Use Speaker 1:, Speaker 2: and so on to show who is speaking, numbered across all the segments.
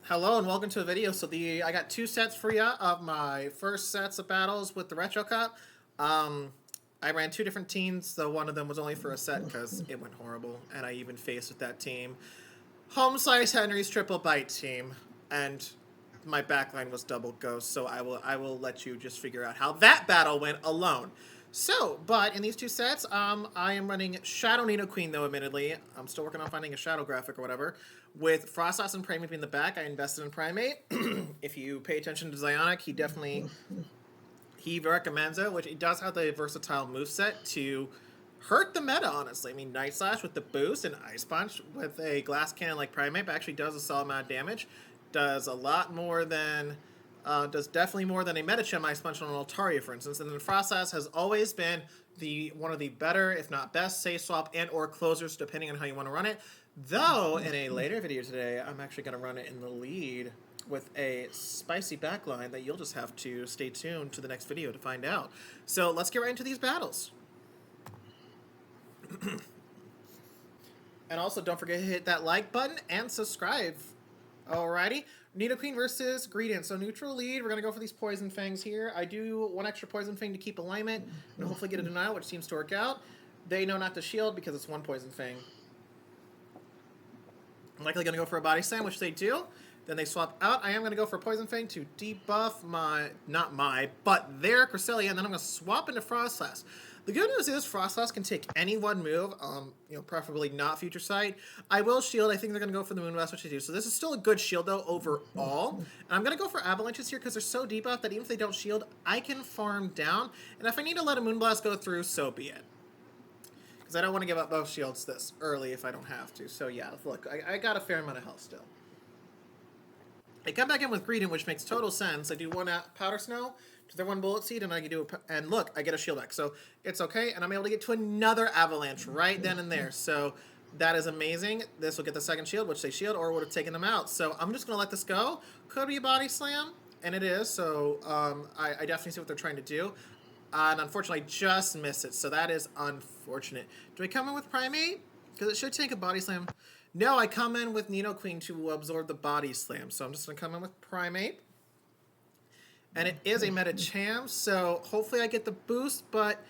Speaker 1: Hello and welcome to the video. So I got two sets for you of my first sets of battles with the Retro Cup. I ran two different teams, though one of them was only for a set because it went horrible, and I even faced with that team Home Slice Henry's Triple Bite team, and my backline was double Ghost. So I will let you just figure out how that battle went alone. So, but in these two sets, I am running Shadow Nidoqueen, though, admittedly. I'm still working on finding a Shadow graphic or whatever. With Frostlass and Primeape in the back, I invested in Primeape. If you pay attention to Zionic, he recommends it, which it does have the versatile moveset to hurt the meta, honestly. I mean, Night Slash with the boost and Ice Punch with a Glass Cannon like Primeape actually does a solid amount of damage. Does a lot more than... does definitely more than a Medicham Ice Punch on an Altaria, for instance. And then Frostlass has always been one of the better, if not best, save swap and or closers, depending on how you want to run it. Though, in a later video today, I'm actually going to run it in the lead with a spicy backline that you'll just have to stay tuned to the next video to find out. So let's get right into these battles. And also, don't forget to hit that like button and subscribe. Alrighty. Nidoqueen versus Greedent. So neutral lead. We're going to go for these Poison Fangs here. I do one extra Poison Fang to keep alignment and hopefully get a denial, which seems to work out. They know not to shield because it's one Poison Fang. I'm likely going to go for a Body Slam, which they do. Then they swap out. I am going to go for Poison Fang to debuff but their Cresselia, and then I'm going to swap into Frostlass. The good news is Frostlass can take any one move, preferably not Future Sight. I will shield. I think they're going to go for the Moonblast, which they do. So this is still a good shield, though, overall. And I'm going to go for Avalanches here because they're so debuffed that even if they don't shield, I can farm down. And if I need to let a Moonblast go through, so be it. Because I don't want to give up both shields this early if I don't have to. So yeah, look, I got a fair amount of health still. I come back in with Greedent, which makes total sense. I do one Powder Snow to their one Bullet Seed, and I can do and look, I get a Shield X, so it's okay. And I'm able to get to another Avalanche right then and there. So that is amazing. This will get the second shield, which they shield, or would have taken them out. So I'm just gonna let this go. Could be a Body Slam, and it is. So I definitely see what they're trying to do. And unfortunately, I just missed it. So that is unfortunate. Do I come in with Primeape? Because it should take a Body Slam. No, I come in with Nidoqueen to absorb the Body Slam. So I'm just going to come in with Primeape. And it is a Medicham, so hopefully I get the boost. But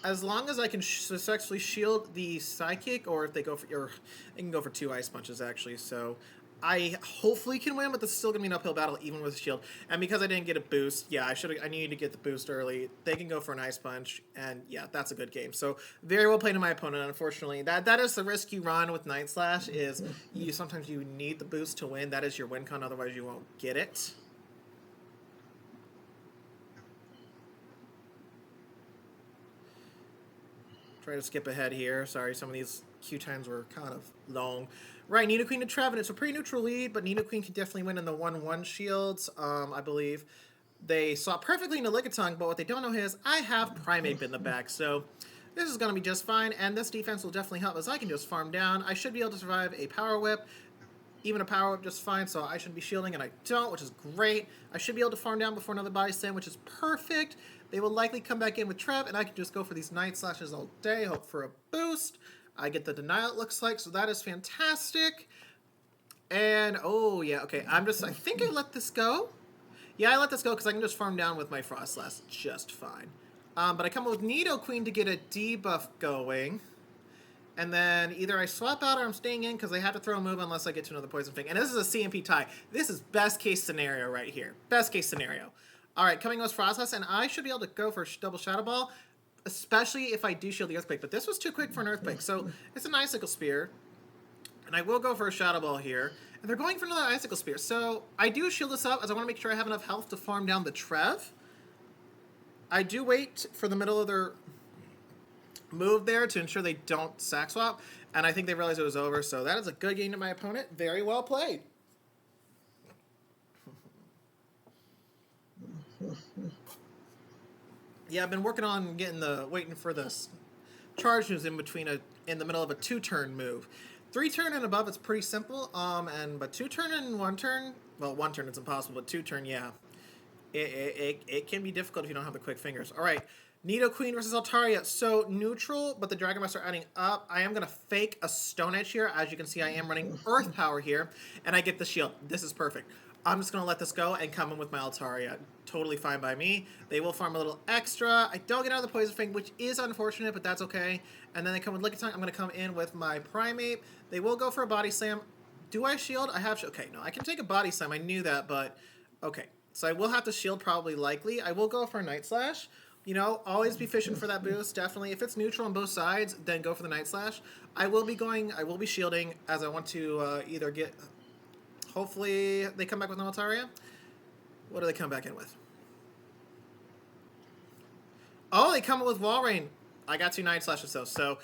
Speaker 1: as long as I can successfully shield the Psychic, or if they go for... I can go for two Ice Punches, actually. So I hopefully can win, but this is still going to be an uphill battle, even with shield. And because I didn't get a boost, yeah, I needed to get the boost early. They can go for an Ice Punch, and yeah, that's a good game. So very well played to my opponent, unfortunately. That is the risk you run with Night Slash, is sometimes you need the boost to win. That is your win con, otherwise you won't get it. Try to skip ahead here. Sorry, some of these queue times were kind of long. Right, Nidoqueen to Trevin. It's a pretty neutral lead, but Nidoqueen can definitely win in the 1-1 shields, I believe. They swap perfectly into Lickitung, but what they don't know is I have Primeape in the back, so this is going to be just fine, and this defense will definitely help as I can just farm down. I should be able to survive a Power Whip, even a Power Whip just fine, so I shouldn't be shielding, and I don't, which is great. I should be able to farm down before another Body Slam, which is perfect. They will likely come back in with Trev, and I can just go for these Night Slashes all day, hope for a boost. I get the denial, it looks like, so that is fantastic. And, oh, yeah, okay, I think I let this go. Yeah, I let this go because I can just farm down with my Frostlass just fine. But I come up with Nidoqueen to get a debuff going. And then either I swap out or I'm staying in because they have to throw a move unless I get to another Poison Fang. And this is a CMP tie. This is best case scenario right here. Best case scenario. All right, coming with Frostlass, and I should be able to go for double Shadow Ball, especially if I do shield the Earthquake. But this was too quick for an Earthquake, so it's an Icicle Spear. And I will go for a Shadow Ball here. And they're going for another Icicle Spear. So I do shield this up as I want to make sure I have enough health to farm down the Trev. I do wait for the middle of their move there to ensure they don't sack swap. And I think they realized it was over. So that is a good game to my opponent. Very well played. Yeah, I've been working on waiting for this charge moves in the middle of a 2-turn move. 3-turn and above, it's pretty simple. But 2-turn and 1-turn, well, 1-turn it's impossible, but 2-turn, yeah, it can be difficult if you don't have the quick fingers. All right, Nidoqueen versus Altaria. So neutral, but the Dragon Master are adding up. I am going to fake a Stone Edge here. As you can see, I am running Earth Power here, and I get the shield. This is perfect. I'm just going to let this go and come in with my Altaria. Totally fine by me. They will farm a little extra. I don't get out of the Poison Fang, which is unfortunate, but that's okay. And then they come with Lickitung. I'm going to come in with my Primeape. They will go for a Body Slam. Do I shield? I have... Okay, no, I can take a Body Slam. I knew that, but... Okay, so I will have to shield probably likely. I will go for a Night Slash. You know, always be fishing for that boost, definitely. If it's neutral on both sides, then go for the Night Slash. I will be shielding as I want to either get... Hopefully they come back with an Altaria. What do they come back in with? Oh, they come with Walrein. I got 2 Night Slashes though. So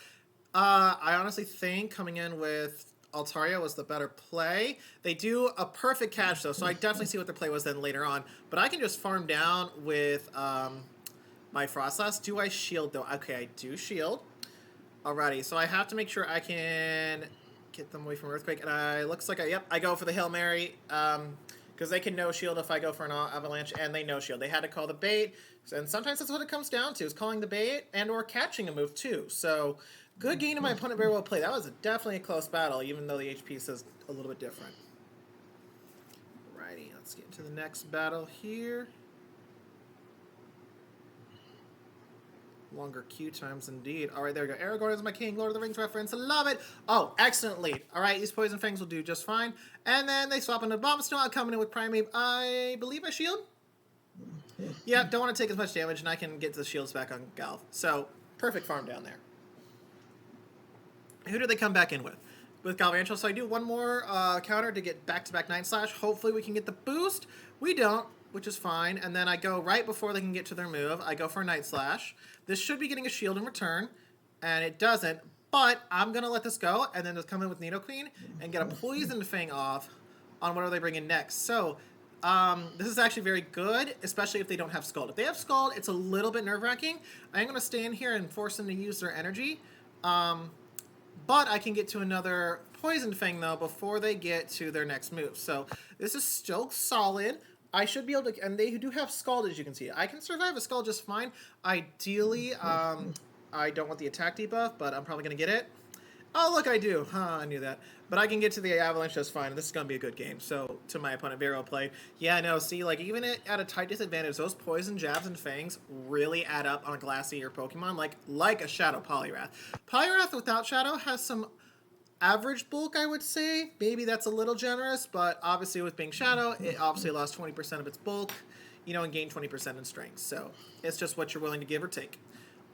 Speaker 1: I honestly think coming in with Altaria was the better play. They do a perfect catch though, so I definitely see what the play was then later on. But I can just farm down with my Frostlass. Do I shield though? Okay, I do shield. Alrighty, so I have to make sure I can get them away from Earthquake. And looks like I go for the Hail Mary. Because they can no-shield if I go for an Avalanche, and they no-shield. They had to call the bait, and sometimes that's what it comes down to, is calling the bait and or catching a move, too. So, good game to my opponent, very well played. That was definitely a close battle, even though the HP says a little bit different. Alrighty, let's get to the next battle here. Longer queue times indeed. All right, there we go. Aragorn is my king. Lord of the Rings reference. Love it. Oh, excellent lead. All right, these Poison Fangs will do just fine. And then they swap into Bomb Snow. I'm coming in with Primeape. I believe I shield. Yeah, don't want to take as much damage, and I can get the shields back on Galv. So, perfect farm down there. Who do they come back in with? With Galvantula. So I do one more counter to get back-to-back Night Slash. Hopefully we can get the boost. We don't, which is fine. And then I go right before they can get to their move. I go for a Night Slash. This should be getting a shield in return, and it doesn't. But I'm going to let this go, and then just come in with Nidoqueen and get a Poison Fang off on whatever they bring in next. So this is actually very good, especially if they don't have Scald. If they have Scald, it's a little bit nerve-wracking. I am going to stay in here and force them to use their energy. But I can get to another Poison Fang, though, before they get to their next move. So this is still solid. I should be able to, and they do have Scald, as you can see. I can survive a Scald just fine. Ideally, I don't want the attack debuff, but I'm probably going to get it. Oh, look, I do. I knew that. But I can get to the Avalanche just fine. This is going to be a good game. So, to my opponent, very well played. Yeah, no, see, like, even at a tight disadvantage, those Poison Jabs and Fangs really add up on a Glacier Pokemon, like a Shadow Poliwrath. Poliwrath without Shadow has some average bulk, I would say. Maybe that's a little generous, but obviously with being Shadow, it obviously lost 20% of its bulk, you know, and gained 20% in strength. So it's just what you're willing to give or take.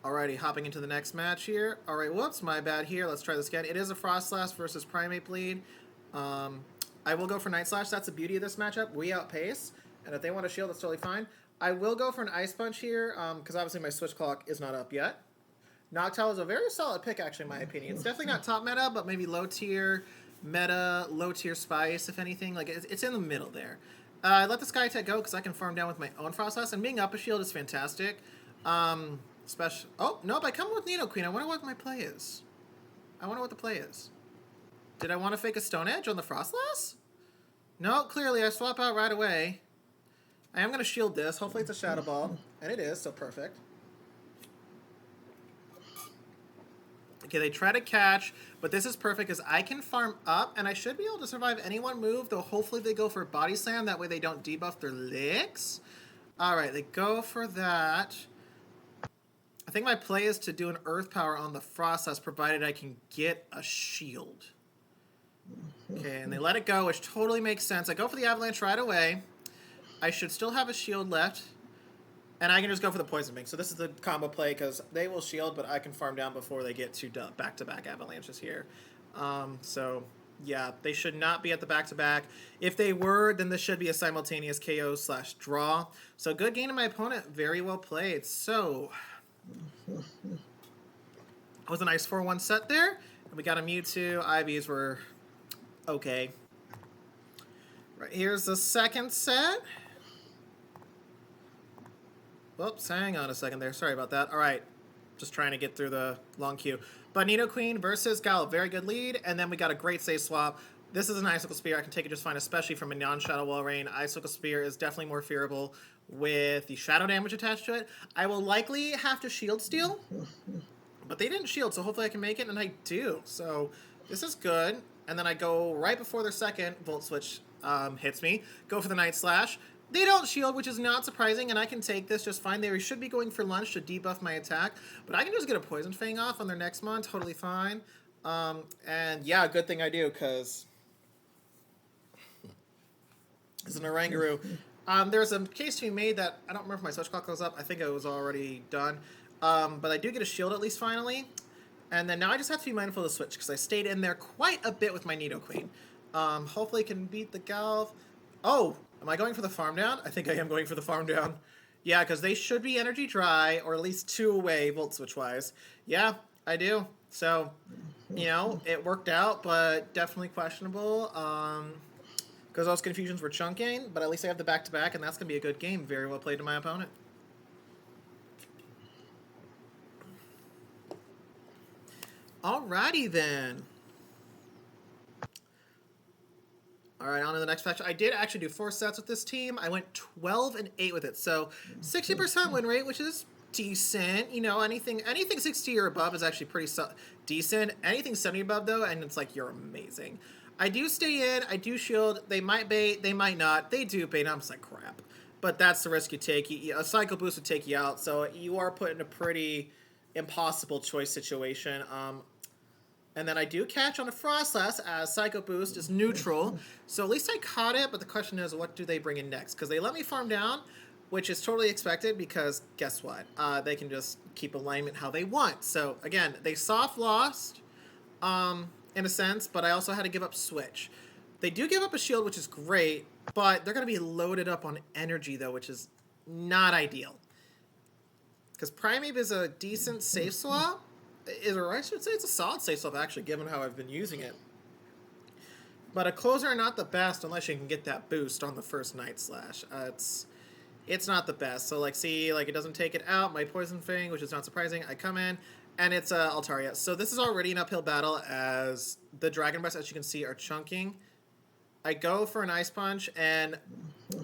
Speaker 1: Alrighty, hopping into the next match here. Alright, whoops, my bad here. Let's try this again. It is a Frostlass versus Primeape lead. I will go for Night Slash. That's the beauty of this matchup. We outpace, and if they want to shield, that's totally fine. I will go for an Ice Punch here, because obviously my Switch Clock is not up yet. Noctowl is a very solid pick, actually, in my opinion. It's definitely not top meta, but maybe low tier meta, low tier spice, if anything. Like, it's in the middle there. I let the Sky Tech go because I can farm down with my own Frostlass, and being up a shield is fantastic. Special. Oh, nope, I come with Nidoqueen. I wonder what my play is. I wonder what the play is. Did I want to fake a Stone Edge on the Frostlass? No, clearly I swap out right away. I am going to shield this. Hopefully it's a Shadow Ball. And it is, so perfect. Okay, they try to catch, but this is perfect because I can farm up, and I should be able to survive any one move, though hopefully they go for Body Slam. That way they don't debuff their licks. Alright, they go for that. I think my play is to do an Earth Power on the Frostlass, provided I can get a shield. Okay, and they let it go, which totally makes sense. I go for the Avalanche right away. I should still have a shield left. And I can just go for the Poison Fang. So this is the combo play because they will shield, but I can farm down before they get to back-to-back Avalanches here. So, yeah, they should not be at the back-to-back. If they were, then this should be a simultaneous KO/draw. So good game to my opponent. Very well played. So, it was a nice 4-1 set there. And we got a Mewtwo. IVs were okay. Right, here's the second set. Whoops, hang on a second there. Sorry about that. All right, just trying to get through the long queue. But Nidoqueen versus Gal, very good lead. And then we got a great save swap This is an Icicle Spear. I can take it just fine, especially from a non-Shadow Wall Rain. Icicle Spear is definitely more fearable with the Shadow damage attached to it. I will likely have to Shield Steal, but they didn't shield, so hopefully I can make it, and I do. So this is good. And then I go right before their second Volt Switch hits me. Go for the Night Slash. They don't shield, which is not surprising, and I can take this just fine. They should be going for lunge to debuff my attack, but I can just get a Poison Fang off on their next mon, totally fine. And yeah, good thing I do, because it's an Oranguru. There's a case to be made that I don't remember if my switch clock goes up. I think it was already done. But I do get a shield at least finally. And then now I just have to be mindful of the switch because I stayed in there quite a bit with my Nidoqueen. Hopefully I can beat the Galv. Oh, am I going for the farm down? I think I am going for the farm down. Yeah, because they should be energy dry, or at least 2 away Volt Switch wise. Yeah, I do. So, you know, it worked out, but definitely questionable. Because those confusions were chunking, but at least I have the back-to-back, and that's going to be a good game. Very well played to my opponent. Alrighty then. Alright, on to the next match. I did actually do 4 sets with this team. I went 12-8 with it. So 60% win rate, which is decent. You know, anything 60 or above is actually pretty decent. Anything 70 above, though, and it's like, you're amazing. I do stay in. I do shield. They might bait. They might not. They do bait. I'm just like, crap. But that's the risk you take. A Cycle Boost would take you out. So you are put in a pretty impossible choice situation. And then I do catch on a Frostlass as Psycho Boost is neutral. So at least I caught it, but the question is, what do they bring in next? Because they let me farm down, which is totally expected because guess what? They can just keep alignment how they want. So again, they soft lost in a sense, but I also had to give up Switch. They do give up a shield, which is great, but they're going to be loaded up on energy, though, which is not ideal. Because Primeape is a decent safe swap. I should say it's a solid safe swap, actually, given how I've been using it. But a closer are not the best unless you can get that boost on the first Night Slash. It's not the best. So, like, see, like, it doesn't take it out. My Poison Fang, which is not surprising. I come in, and it's Altaria. So this is already an uphill battle as the Dragon Breaths, as you can see, are chunking. I go for an Ice Punch, and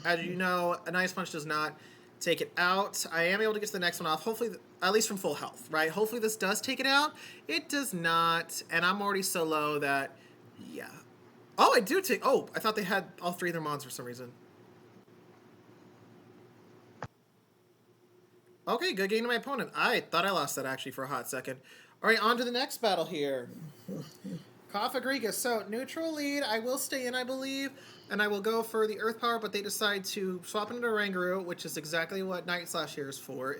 Speaker 1: as you know, an Ice Punch does not take it out. I am able to get to the next one off, hopefully, at least from full health, right? Hopefully this does take it out. It does not, and I'm already so low that, yeah. Oh, I do take, oh, I thought they had all 3 of their mons for some reason. Okay, good game to my opponent. I thought I lost that actually for a hot second. All right, on to the next battle here. Kafagriga. So, neutral lead. I will stay in, I believe, and I will go for the Earth Power, but they decide to swap into Oranguru, which is exactly what Night Slash here is for.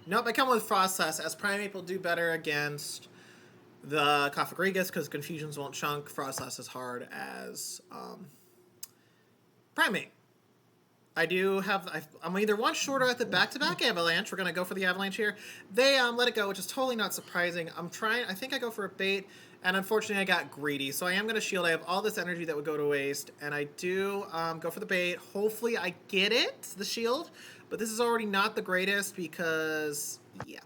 Speaker 1: Nope, I come with Frostlass, as Primeape will do better against the Kafagrigas, because Confusions won't chunk. Frostlass is hard as Primeape. I'm either one shorter at the back-to-back Avalanche. We're going to go for the Avalanche here. They let it go, which is totally not surprising. I think I go for a bait, and unfortunately I got greedy. So I am going to shield. I have all this energy that would go to waste, and I do go for the bait. Hopefully I get it, the shield, but this is already not the greatest because, yeah.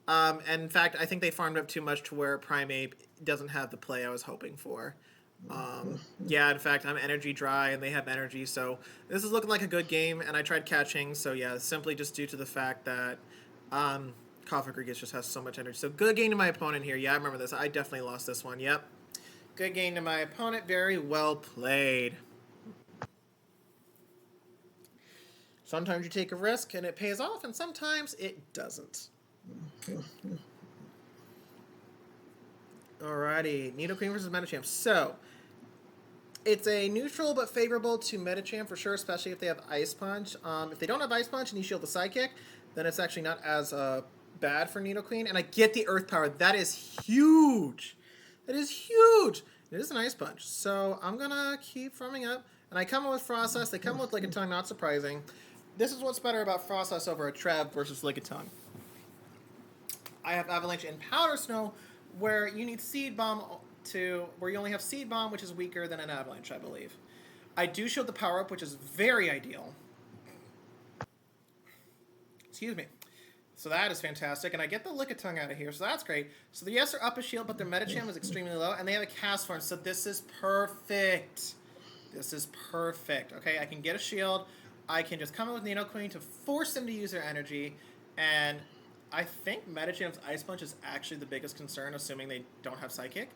Speaker 1: And in fact, I think they farmed up too much to where Primeape doesn't have the play I was hoping for. Yeah, in fact, I'm energy dry and they have energy, so this is looking like a good game, and I tried catching, so yeah, simply just due to the fact that Kafagrigas just has so much energy. So good game to my opponent here. Yeah, I remember this. I definitely lost this one. Yep. Good game to my opponent. Very well played. Sometimes you take a risk and it pays off, and sometimes it doesn't. Alrighty, Nidoqueen versus Medicham. So, it's a neutral but favorable to Medicham for sure, especially if they have Ice Punch. If they don't have Ice Punch and you shield the Psychic, then it's actually not as bad for Nidoqueen. And I get the Earth Power. That is huge. That is huge. It is an Ice Punch. So, I'm going to keep farming up. And I come in with Frostlass. They come with Lickitung, not surprising. This is what's better about Frostlass over a Trev versus Lickitung. I have Avalanche and Powder Snow, where you need Seed Bomb where you only have Seed Bomb, which is weaker than an Avalanche, I believe. I do shield the power-up, which is very ideal. Excuse me. So that is fantastic, and I get the Lickitung out of here, so that's great. So the yes are up a shield, but their Medicham is extremely low, and they have a cast form, so this is perfect. This is perfect. Okay, I can get a shield. I can just come in with Nidoqueen to force them to use their energy, and I think Medicham's Ice Punch is actually the biggest concern, assuming they don't have Psychic.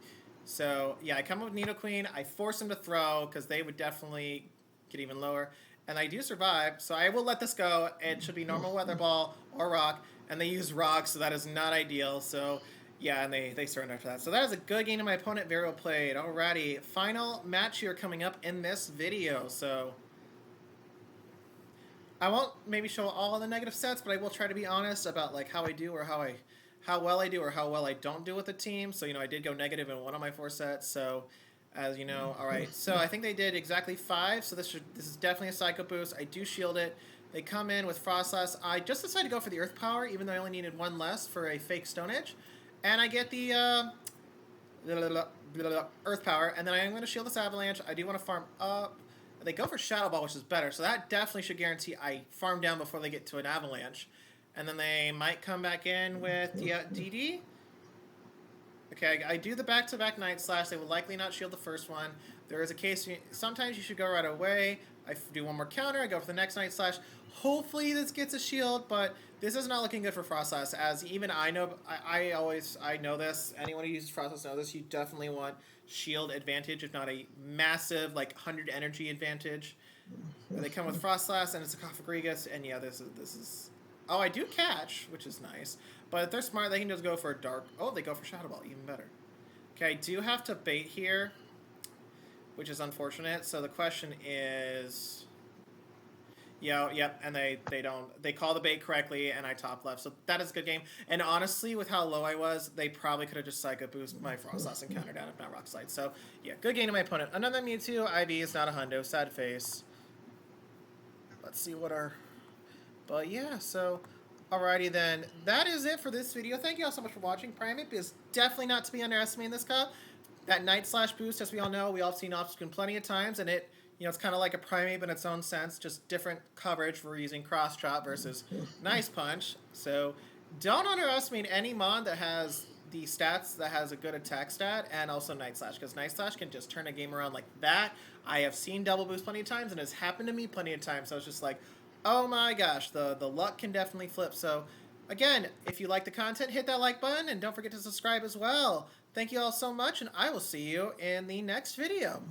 Speaker 1: So yeah, I come in with Nidoqueen. I force them to throw because they would definitely get even lower. And I do survive, so I will let this go. It should be normal Weather Ball or Rock, and they use Rock, so that is not ideal. So yeah, and they surrender after that. So that is a good game to my opponent. Very well played. Alrighty, final match here coming up in this video. So I won't maybe show all of the negative sets, but I will try to be honest about like how I do or how well I do or how well I don't do with the team. So I did go negative in one of my 4 sets. So as you know, all right. So I think they did exactly 5. So this is definitely a Psycho Boost. I do shield it. They come in with Frostlass. I just decided to go for the Earth Power, even though I only needed 1 less for a fake Stone Edge. And I get the Earth Power, and then I am going to shield this Avalanche. I do want to farm up. They go for Shadow Ball, which is better, so that definitely should guarantee I farm down before they get to an Avalanche. And then they might come back in with DD. Okay, I do the back-to-back Night Slash. They will likely not shield the first one. There is a case, sometimes you should go right away. I do 1 more counter, I go for the next Night Slash. Hopefully this gets a shield, but this is not looking good for Frostlass, as even I know, I know this. Anyone who uses Frostlass knows this. You definitely want shield advantage, if not a massive, like, 100 energy advantage. And they come with Frostlass, and it's a Cofagrigus, and yeah, this is... Oh, I do catch, which is nice. But if they're smart, they can just go for a Dark... Oh, they go for Shadow Ball, even better. Okay, I do have to bait here, which is unfortunate. So the question is... Yep, and they don't... They call the bait correctly, and I top left. So that is a good game. And honestly, with how low I was, they probably could have just Psycho Boost my Frostlass and counter down, if not Rock Slide. So, yeah, good game to my opponent. Another Mewtwo. IV is not a hundo. Sad face. Let's see what our... But yeah, so... Alrighty then, that is it for this video. Thank you all so much for watching. Primeape is definitely not to be underestimated in this cup. That Night Slash boost, as we all know, we all have seen off-screen plenty of times, and it, it's kind of like a Primeape in its own sense, just different coverage for using Cross Chop versus Nice Punch. So don't underestimate any mod that has the stats that has a good attack stat, and also Night Slash, because Night Slash can just turn a game around like that. I have seen double boost plenty of times, and it's happened to me plenty of times, so it's just like, oh my gosh, the luck can definitely flip. So, again, if you like the content, hit that like button, and don't forget to subscribe as well. Thank you all so much, and I will see you in the next video.